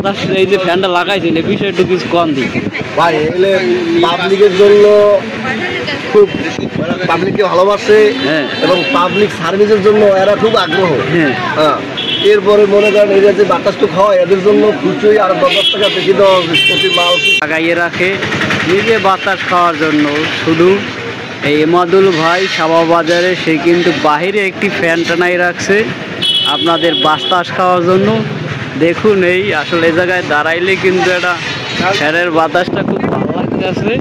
বাতাস এই যে ফ্যানটা লাগাইছেন এই বিষয়ে একটু কিছু কম দিই ভাই। এগুলো পাবলিকের জন্য খুব পাবলিককে ভালোবাসে এবং পাবলিক সার্ভিসের জন্য এরা খুব আগ্রহ। হ্যাঁ, এরপরে মনে করেন এই যে বাতাসটুক হয় এদের জন্য খুচুই আর 10 টাকা বেশি দেওয়া প্রতি মাল লাগাইয়ে রাখে নিজে বাতাস খাওয়ার জন্য। শুধু এই এমাদুল ভাই সাবা বাজারে সে কিন্তু বাহিরে একটি ফ্যান টানাই রাখছে আপনাদের বাতাস খাওয়ার জন্য। দেখুন এই আসলে এই জায়গায় দাঁড়াইলে কিন্তু এটা ফ্যানের বাতাসটা খুব ভালো লাগতেছে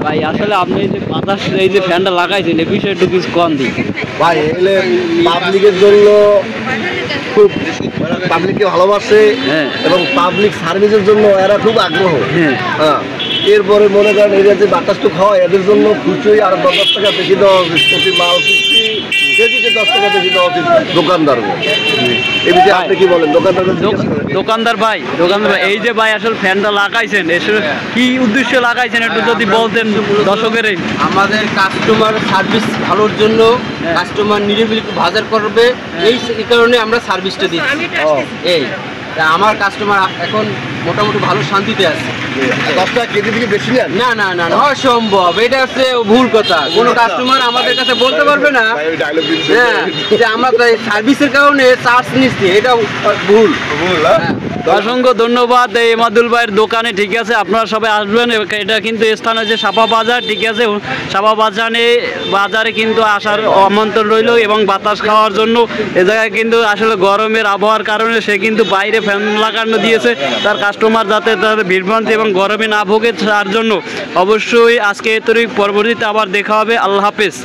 ভাই। আসলে আপনি এই যে বাতাস এই যে ফ্যানটা লাগাইছেন এই বিষয়ে একটু কিছু কম দিই ভাই। এগুলো পাবলিকের জন্য খুব পাবলিককে ভালোবাসে এবং পাবলিক সার্ভিসের জন্য এরা খুব আগ্রহ। হ্যাঁ, এরপরে মনে করেন এই যে বাতাসটুক হয় এদের জন্য খুচুই আর 10 টাকা বেশি দেওয়া প্রতি মাল কেজিতে 10 টাকা বেশি দেওয়া উচিত দোকানদার। এই বিষয়ে আপনি কি বলেন? দোকানদার ভাই এই যে ভাই আসলে ফ্যানটা লাগাইছেন কি উদ্দেশ্যে লাগাইছেন একটু যদি বলতেন দর্শকের। আমাদের কাস্টমার সার্ভিস ভালোর জন্য, কাস্টমার নিরিবিলি বাজার করবে এই কারণে আমরা সার্ভিসটা দিচ্ছি। এই আমার কাস্টমার এখন মোটামুটি ভালো শান্তিতে আছে। 10 টাকা কেজি থেকে বেশি নেন? না না না না, অসম্ভব। এটা হচ্ছে ভুল কথা। কোনো কাস্টমার আমাদের কাছে বলতে পারবে না যে আমরা সার্ভিসের কারণে চার্জ নিচ্ছি, এটা ভুল। অসংখ্য ধন্যবাদ এই এমাদুল ভাইয়ের দোকানে। ঠিক আছে, আপনারা সবাই আসবেন। এটা কিন্তু স্থান আছে সাপা বাজার। ঠিক আছে, সাপা বাজারে কিন্তু আসার আমন্ত্রণ রইল এবং বাতাস খাওয়ার জন্য। এ জায়গায় কিন্তু আসলে গরমের আবহাওয়ার কারণে সে কিন্তু বাইরে ফ্যান লাগানো দিয়েছে তার কাস্টমার যাতে তার বিভ্রান্তি এবং গরমে না ভোগে তার জন্য। অবশ্যই আজকে এতটুকু, পরবর্তীতে আবার দেখা হবে। আল্লাহ হাফেজ।